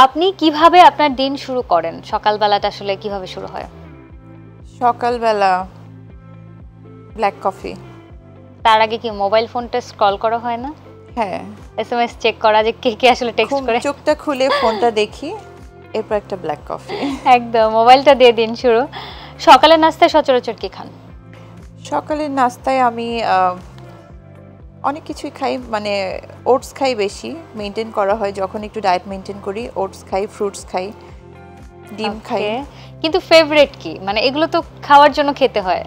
আপনি কিভাবে আপনার দিন শুরু করেন? সকালবেলাটা আসলে কিভাবে শুরু হয়? সকালবেলা ব্ল্যাক কফি। তার আগে কি মোবাইল ফোনটা স্ক্রল করা হয় না? হ্যাঁ, এসএমএস চেক করা যে কে আসলে টেক্সট করে? চোখটা খুলে ফোনটা দেখি, এরপর একটা ব্ল্যাক কফি। একদম মোবাইলটা দিয়ে দিন শুরু। সকালের নাস্তায় সচরাচর কি খান? সকালের নাস্তায় আমি অনেক কিছুই খাই, মানে ওটস খাই বেশি, মেনটেন করা হয় যখন একটু ডায়েট মেনটেন করি। ওটস খাই, ফ্রুটস খাই, ডিম খাই। কিন্তু ফেভারিট কি? মানে এগুলো তো খাওয়ার জন্য খেতে হয়।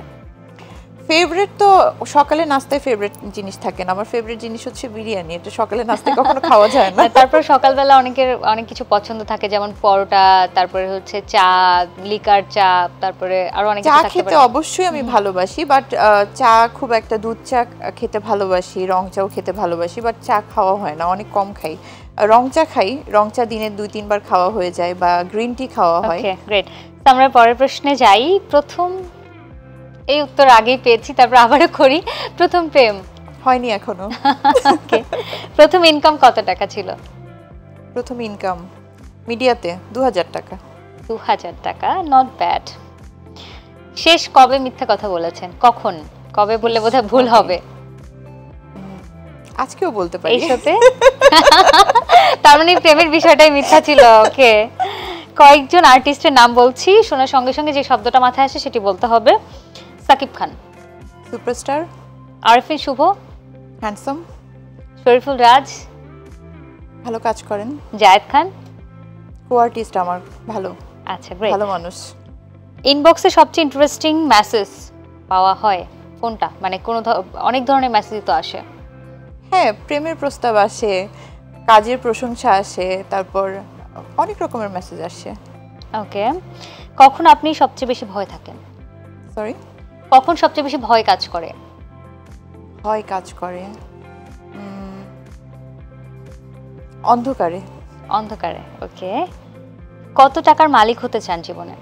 ফেভারিট তো সকালে নাস্তায় ফেভারিট জিনিস থাকে না। আমার ফেভারিট জিনিস হচ্ছে বিরিয়ানি। এটা সকালে নাস্তায় কখনো খাওয়া যায় না। তারপর সকালবেলা অনেকের অনেক কিছু পছন্দ থাকে, যেমন পরোটা, তারপরে হচ্ছে চা, লিকার চা, তারপরে আরো অনেক কিছু চা থাকতে খেতে পারে। অবশ্যই আমি ভালোবাসি, বাট চা খুব একটা, দুধ চা খেতে ভালোবাসি, রং চাও খেতে ভালোবাসি, বাট চা খাওয়া হয় না, অনেক কম খাই। রং চা খাই, রং চা দিনে 2-3 বার খাওয়া হয়ে যায়, বা গ্রিন টি খাওয়া হয়। ওকে, গ্রেট। আমরা পরের প্রশ্নে যাই। প্রথম, এই উত্তর আগেই পেয়েছি, তারপর আবারও করি। প্রথম প্রেম হয়নি এখনো। ওকে। প্রথম ইনকাম কত টাকা ছিল? প্রথম ইনকাম মিডিয়াতে 2000 টাকা। 2000 টাকা, নট ব্যাড। শেষ কবে মিথ্যা কথা বলেছেন? কখন? কবে বললে বোধহয় ভুল হবে। আজকেও বলতে পারি। এই সাথে তার মানে প্রেমের বিষয়টাই মিথ্যা ছিল। ওকে, কয়েকজন আর্টিস্টের নাম বলছি, শোনার সঙ্গে সঙ্গে যে শব্দটা মাথায় আসে সেটি বলতে হবে। সাকিব খান, সুপারস্টার। আরফিন শুভ, হ্যান্ডসাম। শরীফুল রাজ, ভালো কাজ করেন। জায়েদ খান। কো আর্টিস্ট আমার ভালো। আচ্ছা, গ্রেট। ভালো মানুষ। ইনবক্সে সবচেয়ে ইন্টারেস্টিং মেসেজ পাওয়া হয় কোনটা? মানে কোন অনেক ধরনের মেসেজ তো আসে। হ্যাঁ, প্রেমের প্রস্তাব আসে, কাজের প্রশংসা আসে, তারপর অনেক রকমের মেসেজ আসে। ওকে, কখন আপনি সবচেয়ে বেশি ভয় থাকেন? সরি? কখন সবচেয়ে বেশি ভয় কাজ করে? ভয় কাজ করে অন্ধকারে। অন্ধকারে। ওকে, কত টাকার মালিক হতে চান জীবনে?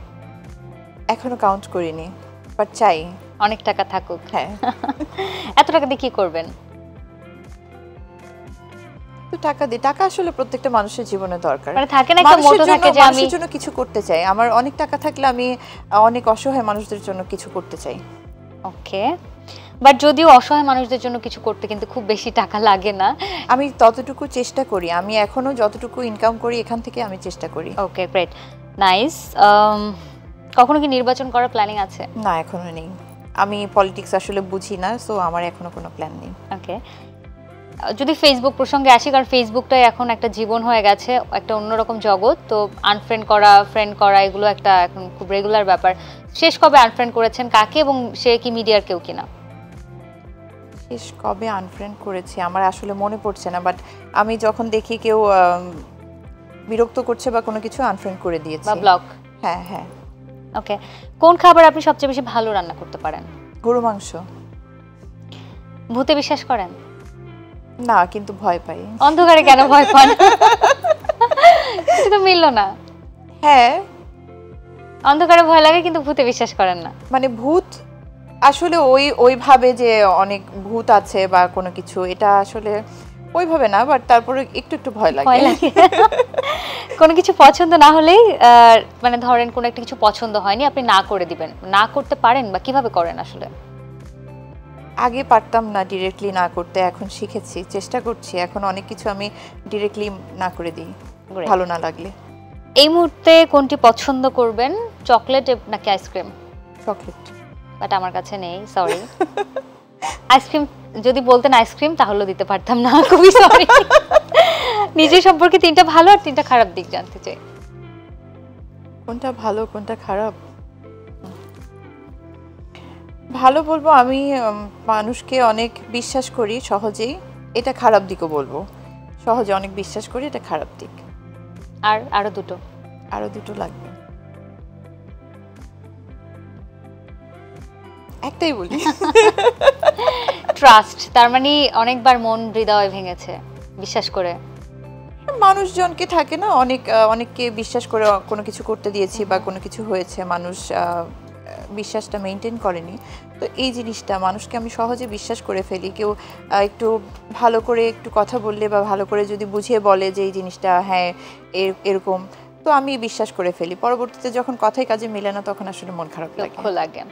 এখনো কাউন্ট করিনি, বাট চাই অনেক টাকা থাকুক। হ্যাঁ। এত টাকা দিয়ে কি করবেন? তো টাকা দিয়ে, টাকা আসলে প্রত্যেকটা মানুষের জীবনে দরকার। মানে থাকে না একটা মোটো থাকে যে আমি মানুষের জন্য কিছু করতে চাই। আমার অনেক টাকা থাকলে আমি অনেক অসহায় মানুষদের জন্য কিছু করতে চাই। ওকে, বাট যদিও অসহায় মানুষদের জন্য কিছু করতে কিন্তু খুব বেশি টাকা লাগে না। আমি ততটুকু চেষ্টা করি, আমি এখনো যতটুকু ইনকাম করি এখান থেকে আমি চেষ্টা করি। ওকে, গ্রেট, নাইস। কখনো কি নির্বাচন করার প্ল্যানিং আছে? না, এখনো নেই। আমি পলিটিক্স আসলে বুঝি না, সো আমার এখনো কোনো প্ল্যান নেই। ওকে, যদি ফেসবুক প্রসঙ্গে আসি, কারণ ফেসবুকটাই এখন একটা জীবন হয়ে গেছে, একটা অন্যরকম জগৎ। তো আনফ্রেন্ড করা, ফ্রেন্ড করা, এগুলো একটা এখন খুব রেগুলার ব্যাপার। শেষ কবে আনফ্রেন্ড করেছেন কাকে, এবং সে কি মিডিয়ার কেউ কিনা? শেষ কবে আনফ্রেন্ড করেছি আমার আসলে মনে পড়ছে না, বাট আমি যখন দেখি কেউ বিরক্ত করছে বা কোনো কিছু, আনফ্রেন্ড করে দিয়েছি বা ব্লক? হ্যাঁ হ্যাঁ। ওকে, কোন খাবার আপনি সবচেয়ে বেশি ভালো রান্না করতে পারেন? গরু মাংস। ভূতে বিশ্বাস করেন? না, কিন্তু ভয় পাই। অন্ধকারে কেন ভয় পান? এটা তো মিলল না। হ্যাঁ, অন্ধকারে ভয় লাগে কিন্তু ভূতে বিশ্বাস করেন না। মানে ভূত আসলে ওইভাবে যে অনেক ভূত আছে বা কোনো কিছু, এটা আসলে ওইভাবে না, বাট তারপরে একটু একটু ভয় লাগে। কোনো কিছু পছন্দ না হলেই, মানে ধরেন কোনো একটা কিছু পছন্দ হয়নি, আপনি না করে দিবেন, না করতে পারেন বা কিভাবে করেন আসলে? আগে পারতাম না ডিরেক্টলি না করতে, এখন শিখেছি, চেষ্টা করছি। এখন অনেক কিছু আমি ডিরেক্টলি না করে দিই ভালো না লাগলে। এই মুহূর্তে কোনটি পছন্দ করবেন, চকলেট নাকি আইসক্রিম? চকলেট। বাট আমার কাছে নেই, সরি। আইসক্রিম যদি বলতেন আইসক্রিম তাহলে দিতে পারতাম না, খুবই সরি। নিজের সম্পর্কে 3টা ভালো আর 3টা খারাপ দিক জানতে চাই। কোনটা ভালো কোনটা খারাপ? ভালো বলবো, আমি মানুষকে অনেক বিশ্বাস করি সহজেই, এটা খারাপ দিকও বলবো। সহজে অনেক বিশ্বাস করি, এটা খারাপ দিক। আর আরো দুটো? আরো দুটো লাগবে, একটাই বলি। ট্রাস্ট, তার মানে অনেকবার মন হৃদয় ভেঙেছে বিশ্বাস করে? মানুষজনকে থাকে না, অনেককে বিশ্বাস করে কোনো কিছু করতে দিয়েছি বা কোনো কিছু হয়েছে, মানুষ বিশ্বাসটা মেনটেন করেনি। তো এই জিনিসটা মানুষকে আমি সহজে বিশ্বাস করে ফেলি। কেউ একটু ভালো করে একটু কথা বললে বা ভালো করে যদি বুঝিয়ে বলে যে এই জিনিসটা হ্যাঁ এরকম, তো আমি বিশ্বাস করে ফেলি। পরবর্তীতে যখন কথাই কাজে মিলে না তখন আসলে মন খারাপ লাগে। দুঃখ লাগে।